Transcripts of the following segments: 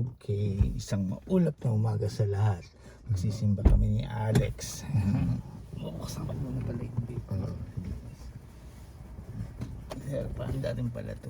Okay, isang maulap na umaga sa lahat. Magsisimba kami ni Alex. Buksan ko muna pala yung dito. Handa rin pala to.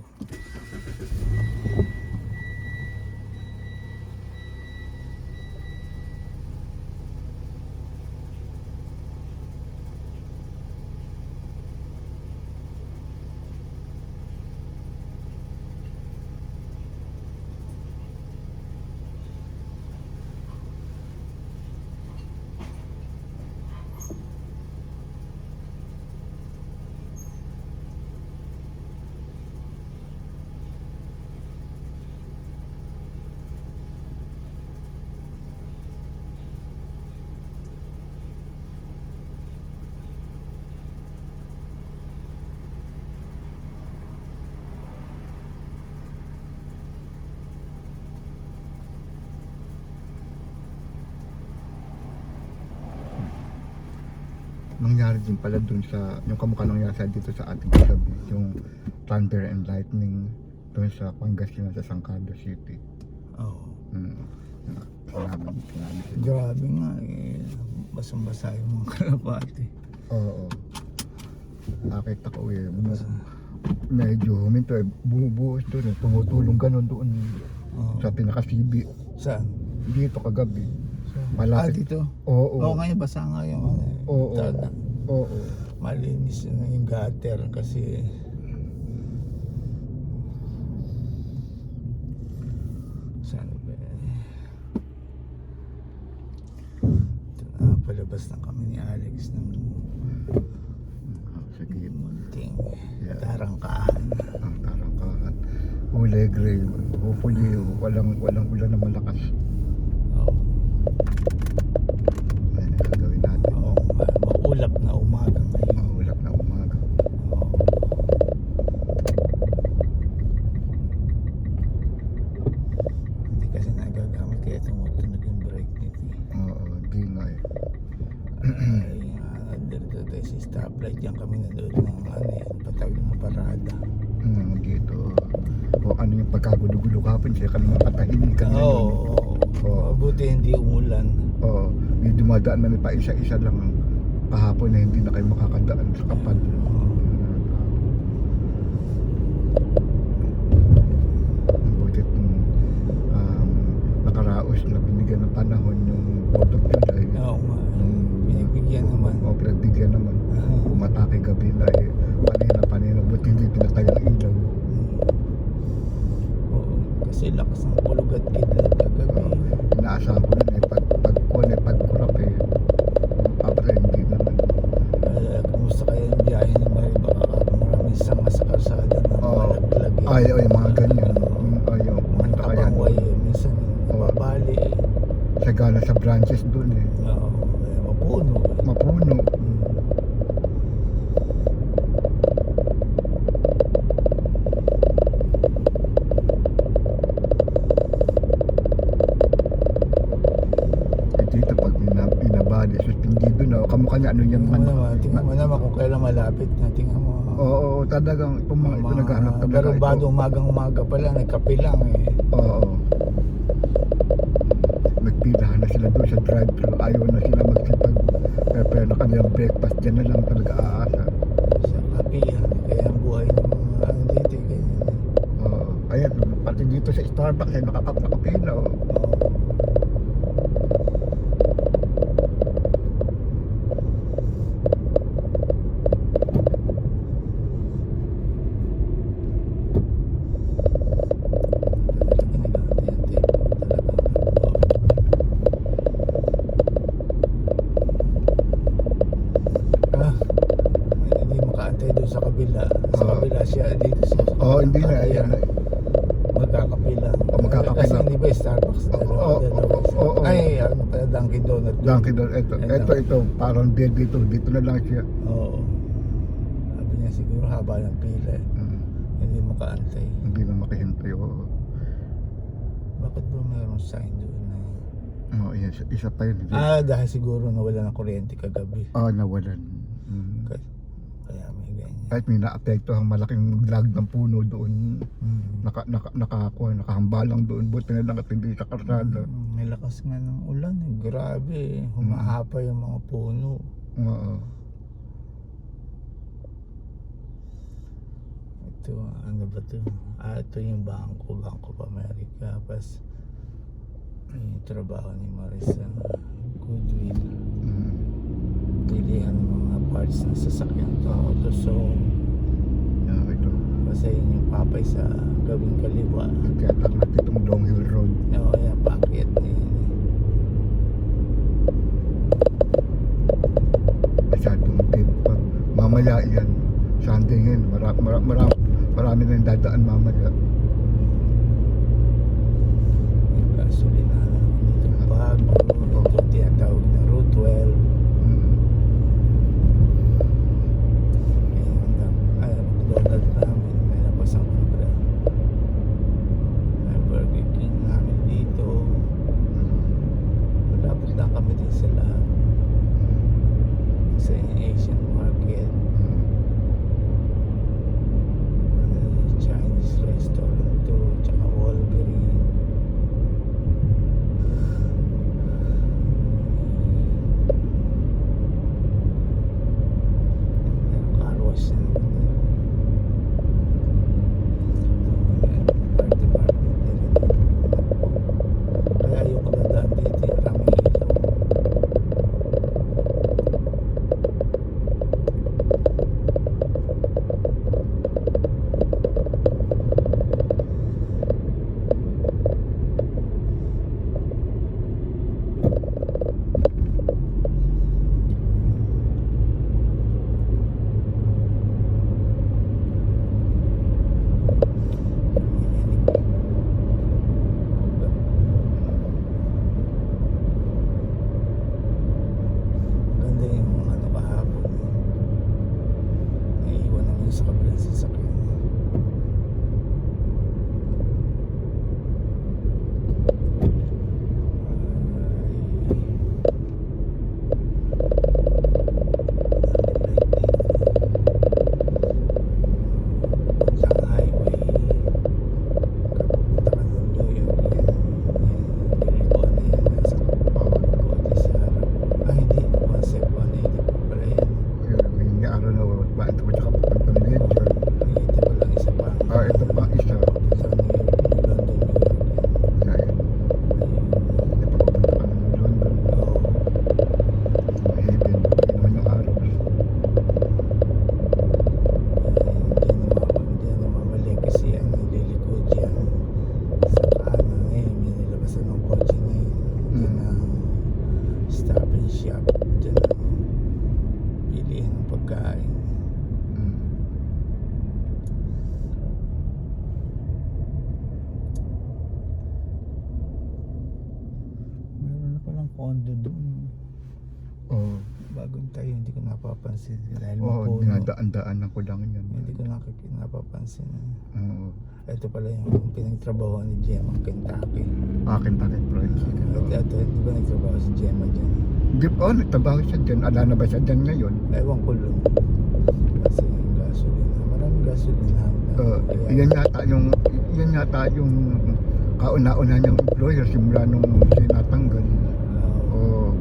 Nangyari din pala dun sa yung kamukha nangyari dito sa ating kagabi, yung thunder and lightning dun sa Pangasinan sa San Carlos City. Oo. Sinabi Grabe nga eh. Basang-basa yung mga kalapati. Oo. Nakita ko eh. Medyo huminto eh. Bumubuhos dun eh. Tumutulong ganun doon sa pinaka-CB. Saan? Dito kagabi. Malapit. Dito? Oo. Oo, ngayon basa nga yung Oo. Oo. Malinis na yung gutter kasi saan ba ito na, palabas na kami ni Alex ng Sige. munting tarangkahan. Ang tarangkahan. Kulay gray. Hopefully walang ulan na malakas. Oo. Ano gagawin natin? Oo, maulap na umaga ngayon. Maulap na umaga. Oo. Hindi kasi nagagamit kaya tumutunog yung brake nito eh. Oo, di nga eh. Ay, nandito tayo sa stoplight. Diyan kami nandun ng patawid ng parada. Dito. O ano yung pagkagulo-gulo kapon siya kami makatahimikan na yun. Oo. Mabuti hindi umulan. Oo. May dumadaan man pa isa-isa lang kahapon na hindi na kayo makakadaan sa kapal. Mabutit nakaraos na binigyan ng panahon yung 4th of July. Oo nga. Pinagbigyan naman. O pinagbigyan naman. Umatake gabi na eh. Panina. Buti hindi pinatay ang ilaw. Oo. Kasi lakas ng kulog at kidlat kagabi. Inaasahan ko yun eh. Pagkurap eh. Apre hindi naman. Kumusta kaya yung biyahe ni Mary? Baka maraming sanga sa kalsada na malaglag eh. Ayaw yung mga ganyan. Ayaw. Mga kabangway eh. Minsan nababali eh. Sagana sa branches dun eh. Oo. Mapuno. Mapuno. Dito pag binabali suspendido na kamukha niya ano yung Tingnan mo naman kung kailan malapit na. Tingnan mo. Oo, talagang itong mga ito naghahanap talaga Pero ito. bado umagang-umaga pa lang, nagkape lang eh. Oo. Nagpilahan na sila doon sa drive-thru. Ayaw na sila magsipag. Pero na kanilang breakfast dyan na lang talaga aasa. Sa kape yan. Kaya ang buhay ng mga dito eh. Ganyan. Oo. Ayan, pati dito sa Starbucks ay nakapila. Oo. Hindi makaantay doon sa kabila. Sa kabila siya dito sa Hindi na. Ayan na. Magkakapila. Magkakapila. Kasi hindi ba Starbucks? Oo. Ay, ano pala, Dunkin Donut. Dunkin Donuts. Ito. Parang dead dito. Dito na lang siya. Oo. Sabi niya siguro haba ng pila eh. Hindi makaantay. Hindi na makahintay. Oo. Bakit ba mayroong sign doon na? Oo, yes. Isa pa yun. Dahil siguro nawala ng kuryente kagabi. Nawalan. Kaya may ganyan. Kahit may naapektuhang malaking lag ng puno doon, nakahambalang doon, buti na lang at hindi sa karsada. May lakas nga ng ulan eh. Grabe eh. Humahapa yung mga puno. Oo. Ito, ano ba ito? Ito yung Bank of America. Pas yung trabaho ni Marisa Goodwill. Pilihan ng mga parts ng sasakyan to. AutoZone. Ito. Kasi yun yung papay sa gawing kaliwa. Kaya tangat itong Long Hill Road. Oo, yan, packet ni Masyadong dead pa. Mamaya yan. Sunday ngayon. Marami na yung dadaan mamaya. yung gasolina dito bago. Ito tinatawag na Route 12. Donald namin, may napasang kubra. May Burger King namin dito. Malapit lang kami din sa lahat. Sa Asian market. Chinese restaurant to, tsaka Wolverine. May car wash na naman din. Fire department nila dito. Kaya ayoko dadaan dito, maraming ilaw. Ganda yung ano kahapon eh. Naiiwan naman yung sa kabilang sasakyan. Papuntang highway. Kapupunta ka ng New York yan. Lilikuan na yan. Nasa kotse sa harap. Ah hindi, 180 pa pala yan. May araw na ba ito pa tsaka papuntang Ledger. Nakita pa lang isa pa. Ito pa isa. Sa New York, London, New York yan. Kaya hindi pa papunta ka ng London. Oo. Heaven. Hindi naman yung araw. Diyan namamali kasi ano, lilikod yan sa kanan eh, may nilabasan ng kotse na yun. Diyan ang stop and shop, diyan ang pilihan ng pagkain. Meron na palang condo doon. Oo. Bagong tayo, hindi ko napapansin dahil Oo, mapuno. dinadaan-daanan ko lang yan. Hindi ko napapansin. Oo. Ito pala yung pinagtrabaho ni Gemma Kentucky. Akin takit project. Ito, di ba nagtrabaho si Gemma dyan? Di ba, nagtabaho siya dyan. Ala na ba siya dyan ngayon? Ewan ko lang. Kasi yung gasolina, maraming gasolina. Yan yata yung kauna-una niyang employer simula nung sinatanggal. Oo.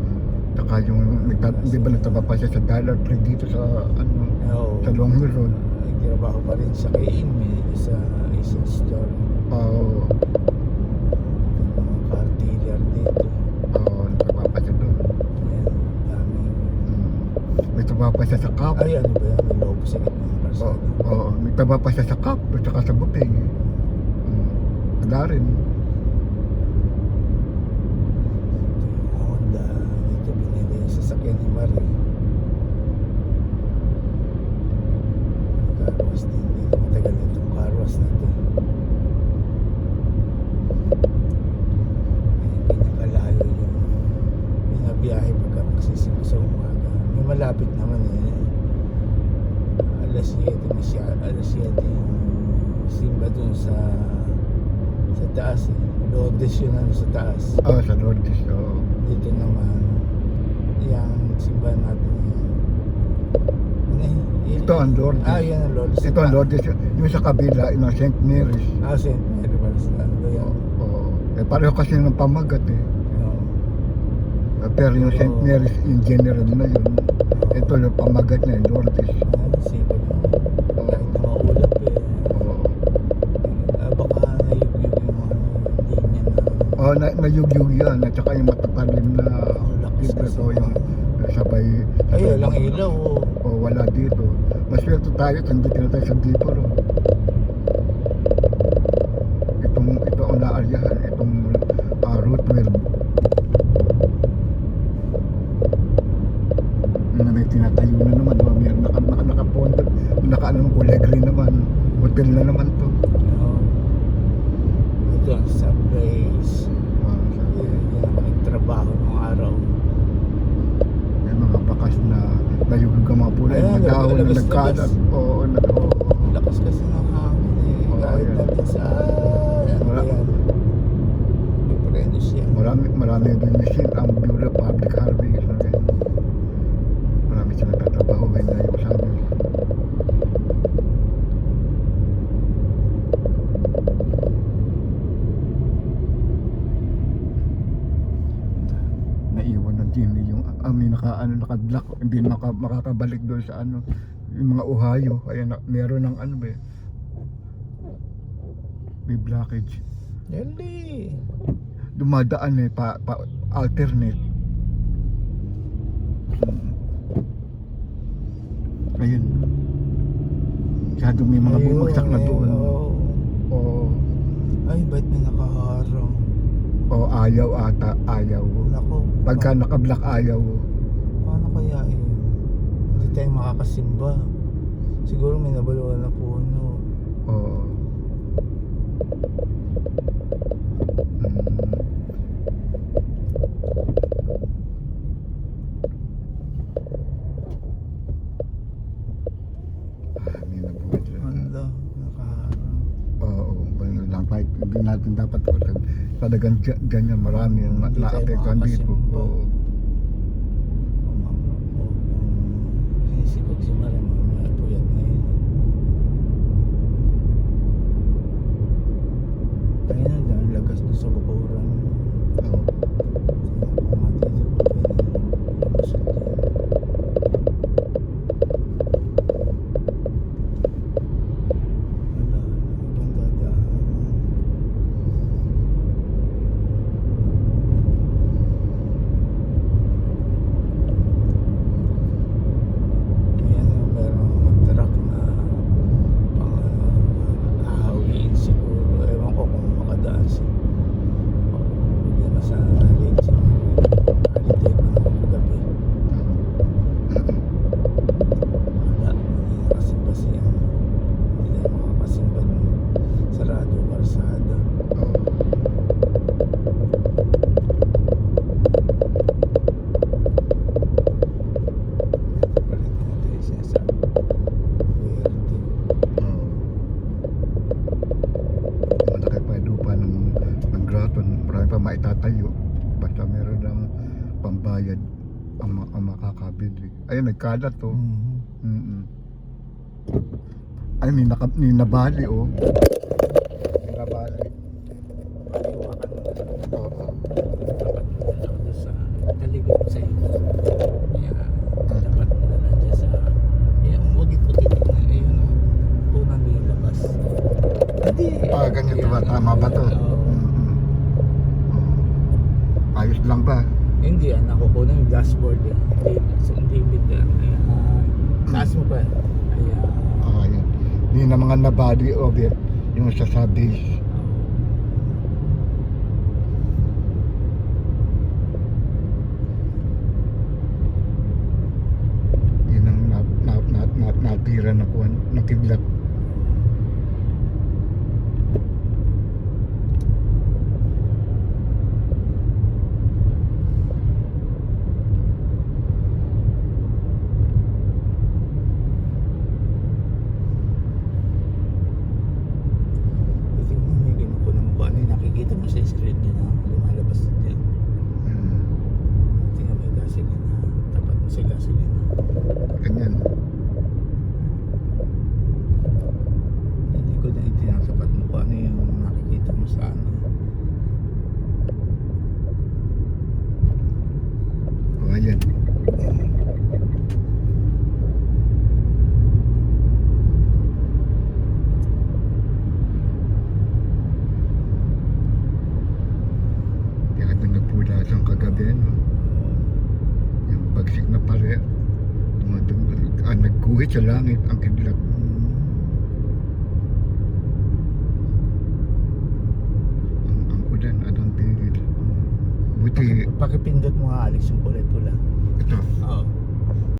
Saka yung, di ba nagtrabaho pa siya sa Dollar Tree dito sa, sa Long Hill Road. Nagtrabaho pa rin siya kay Amy sa Asian store. Oo. Mga car dealer dito. Oo, nagtrabaho pa siya doon. Ayan, dami. May trabaho pa siya sa Cap. Ay, ano ba yan? May lobo sa gitna ng kalsada. Oo, may trabaho pa siya sa Cap at saka sa Bupeng. Wala rin. Ito yung Honda. Dito binili yung sasakyan ni Marie. Carwash din dito. Matagal na itong carwash na ito. Pinakalayo yung binabiyahe pagka magsisimba sa umaga. May malapit naman eh. Alas 7 yung simba dun sa taas eh. Lourdes yun ano sa taas. Oo, sa Lourdes. Oo. Dito naman yung simba natin eh. Ito ang Lourdes. Yan ang Lourdes. Ito ang Lourdes. Yung sa kabila, yung St. Mary's. St. Mary Balstan. Yan. Oo. Pareho kasi ng pamagat eh. Oo. Pero yung St. Oo. Mary's in general na yun. Ito yung pamagat na yung Lourdes. Sipag mo. Kahit na maulap eh. Oo. Baka nayugyug yung mga linya na. Nayugyug yan. At saka yung matatalim na lakas libro kasi. to yung sabay. Ay, walang ilaw. Wala dito. Maswerte tayo kung hindi na tayo sa Dipor. Ito ang naaryahan. Itong Route 12. May tinatayo na naman. Mayroon nakapondo. Kulay green naman. Hotel na naman to. Ito ang subways. Yan ang nagtrabaho ng araw. May mga bakas na nayugog ang mga pulay. Ayan, Nagdahon na labas. nagkalat. Oo. Lakas kasi ng hangin eh. Kahit yan. natin sa... Ayan. May preno siya. Marami din machine ang Bureau of Public Harvest. Marami silang tatrabahuin na yung sabi. Naiwan na din yung naka-block, hindi makakabalik doon sa yung mga Ohio. Ayan, meron ng may blockage. Yali. Dumadaan alternate. Ayun. Masyado may mga bumagsak na doon. Oo. Ay, ba't may nakaharang? Ayaw ata, ayaw. Nako. Pagka naka-block ayaw. Paano kaya yun? Hindi tayo makakasimba. Siguro may nabaluan na puno. Oo. May nabuhat lang. Hala, nakaharang. Oo, ganun lang. Kahit hindi natin dapat talagang dyan yan, marami yung Hindi tayo na-apektuhan dito. makakasimba. Oo. Sinisipag si Maria, mamaya puyat na yun. Kaya na dahil lagas doon sa Bakuran. Oo. Kung nga dito, pwede lumusot din. Wala, ibang dadaan. Ayan, merong truck na pang hahawiin siguro. Ewan ko kung makadaan si hindi naman sana na-late si holiday pa naman kagabi. Wala, hindi nakasimba siya. Hindi tayo makakasimba ng sarado karsada. Palitin natin siya sa Verde. Oo. Malaki pa yung lupa ng Graton. Marami pa maitatayo. Basta meron ng pambayad ang makakabili. Ayun, nagkalat to. Mm-mm. Ay, may nabali oh. May nabali. Iwakan mo na lang. Oo. Dapat doon sa taligod sa iyo. Kaya dapat mo na lang dyan sa huwag iputitin na yun unang nilabas. Hindi. Ganito ba? Tama ba to? Oo. Mm-mm. Oo. Ayos lang ba? Hindi nakukuha yung dashboard eh. Hindi bigyan. Taas mo pa. Ayan. Ayan. Hindi na mga nabali over yung sasabi. Yun ang natira na kuwan, nakidlat. Titingnan Guhit sa langit ang kidlat. Ang ulan, anong tigil. Buti, Pakipindot mo nga Alex yung kulay pula. ito. Oo.